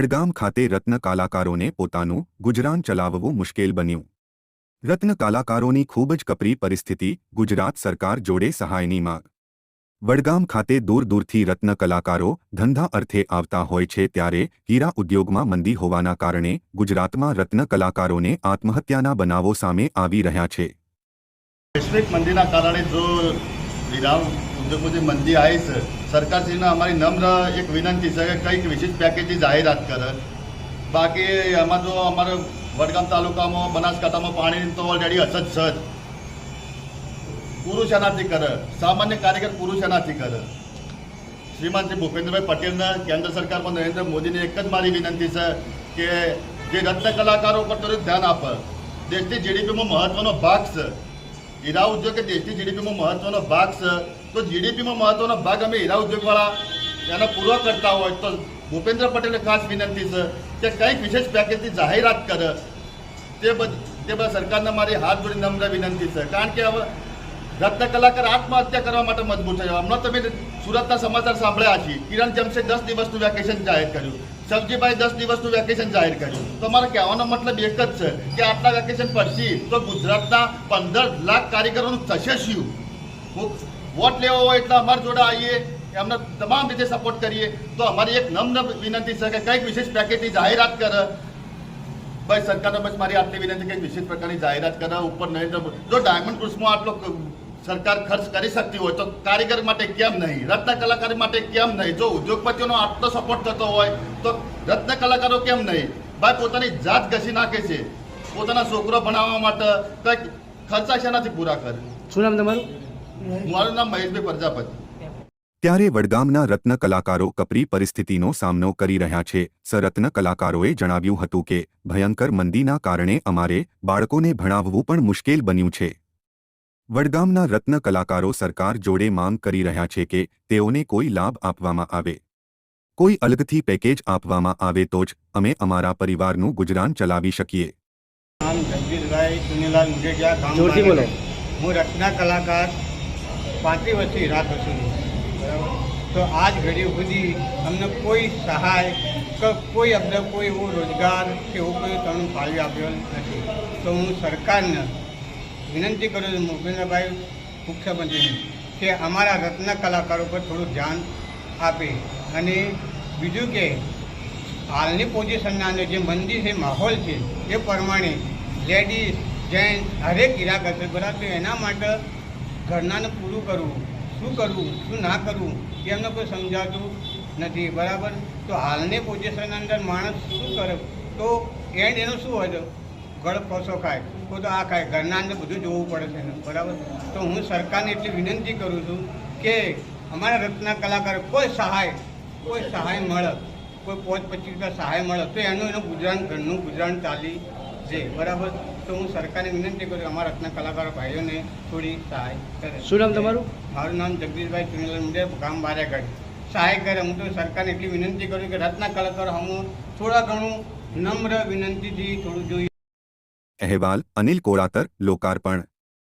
વડગામ ખાતે રત્ન કલાકારોને પોતાનું ગુજરાન ચલાવવું મુશ્કેલ બન્યું। રત્ન કલાકારોની ખૂબ જ કપરી પરિસ્થિતિ, ગુજરાત સરકાર જોડે સહાયની માંગ। વડગામ ખાતે દૂર દૂરથી રત્ન કલાકારો ધંધા અર્થે આવતા હોય છે, ત્યારે હીરા ઉદ્યોગમાં મંદી હોવાના કારણે ગુજરાતમાં રત્ન કલાકારોને આત્મહત્યાના બનાવો સામે આવી રહ્યા છે। वैश्विक मंदी कारण जो हीरा उद्योग में मंदी आई है, सरकार से हमारी नम्र एक विनंती है कि कई विशेष पैकेज की जाहिरात करे। बाकी आम जो अमर वडगाम तालुका में बनासकांठा में पानी तो ऑलरेडी असत सज पुरुष करे, सामान्य कारीगर पुरुष करे। श्रीमान श्री भूपेन्द्र भाई पटेल ने केंद्र सरकार पर नरेंद्र मोदी ने एक ज मारी विनंती है कि जे रत्न कलाकारों पर थोड़ું ध्यान आपे। देश की जीडीपी में महत्वનો भाग है, हीरा उद्योग के देश की जीडीपी में महत्वનો भाग है, तो जीडीपी में महत्वનો भाग अमे हीरा उद्योगवाळा एनो पूरो करता हो तो भूपेन्द्र पटेल ने खास विनंती है कि कई विशेष पैकेज की जाहिरात करे। ते सरकारने मारी हाथ जोड़ी नम्र विनंती है, कारण के हवे रत्न कलाकार आत्महत्या करवा माटे मजबूर थया। हमणां तमे सूरतना समाचार सांभळ्या छे, किरण जमशेद 10 दिवसનું वेकेशन जाहिर कर्યું, सब्जीभाई 10 दिवसનું वेकेशन जाहिर कर्યું। तो मारे कहेવાનો मतलब एक ज छे कि आटला वेकेशन पड़शी तो गुजरातना 15 लाख कारीगरोનું થશે શું? वोट लेवा होय એટલે અમાર જોડે આવીએ, એમને તમામ રીતે સપોર્ટ કરીએ। તો અમારી એક નમ્ર વિનંતી છે કે કંઈક વિશેષ પેકેજની જાહેરાત કરે। ભાઈ સરકારને બસ મારી આટલી વિનંતી કંઈક વિશેષ પ્રકારની જાહેરાત કરે। ઉપર નરેન્દ્ર જો ડાયમંડ ક્રુઝમાં આટલો सरकार खर्च कर सकती हो तो कारीगर माटे केम नहीं, रत्न कलाकार माटे केम नहीं? जो उद्योगपतिओनो आटलो सपोर्ट थतो होय तो रत्न कलाकारो केम नहीं? भाई पोतानी जात घसी नाखे छे, पोताना छोकरो भणाववा माटे कंईक खर्चा शेनाथी पूरा करे। शुं नाम तमारुं? मारुं नाम महेशभाई प्रजापति। ત્યારે વડગામના રત્ન કલાકારો કપરી પરિસ્થિતિનો સામનો કરી રહ્યા છે। રત્ન કલાકારોએ જણાવ્યું હતું કે ભયંકર મંદીના કારણે અમારે બાળકોને ભણાવવું પણ મુશ્કેલ બન્યું છે। વડગામના રત્ન કલાકારો સરકાર જોડે માંગ કરી રહ્યા છે કે તેઓને કોઈ લાભ આપવામાં આવે, કોઈ અલગથી પેકેજ આપવામાં આવે તો જ અમે અમારા પરિવારનું ગુજરાન ચલાવી શકીએ। નામ જગદીશભાઈ સુનીલાલ મુંડેજા, ગામ જોરથી બોલો। હું રત્ન કલાકાર 35 વર્ષથી હીરા ઘસું છું, બરાબર। તો આજ ઘડી સુધી અમને કોઈ સહાય કે કોઈ અમને કોઈ એવો રોજગાર કે એવું કોઈ તમને ફાળવી આપ્યો નથી। તો હું સરકારને વિનંતી કરું છું, ભૂપેન્દ્રભાઈ મુખ્યમંત્રીને, કે અમારા રત્ન કલાકારો પર થોડું ધ્યાન આપે। અને બીજું કે હાલની પોઝિશનના અંદર જે મંદી છે, માહોલ છે, એ પ્રમાણે લેડીઝ જેન્ટ્સ હરેક હીરા ઘસે, બરાબર। તો એના માટે ઘરનાને પૂરું કરવું, શું કરવું શું ના કરવું એ એમને કોઈ સમજાતું નથી, બરાબર। તો હાલની પોઝિશન અંદર માણસ શું કરે તો એન્ડ એનું શું હોય તો ગળ કોસો ખાય, કોઈ તો આ ખાય, ઘરના અંદર બધું જોવું પડે છે એને, બરાબર। તો હું સરકારને એટલી વિનંતી કરું છું કે અમારા રત્ન કલાકાર કોઈ સહાય મળે, કોઈ 5-25 રૂપિયા સહાય મળે તો એનું ગુજરાન, ઘરનું ગુજરાન ચાલી છે, બરાબર। તો હું સરકારને વિનંતી કરું અમારા રત્ન કલાકારો ભાઈઓને થોડી સહાય કરે। શું નામ તમારું? મારું નામ જગદીશભાઈ સુનીલાલ મુંડે, ગામ બારેગઢ। સહાય કરે। હું તો સરકારને એટલી વિનંતી કરું કે રત્ન કલાકારો હું થોડા ઘણું નમ્ર વિનંતીથી થોડું જોઈએ। અહેવાલ અનિલ કોળાતર, લોકાર્પણ।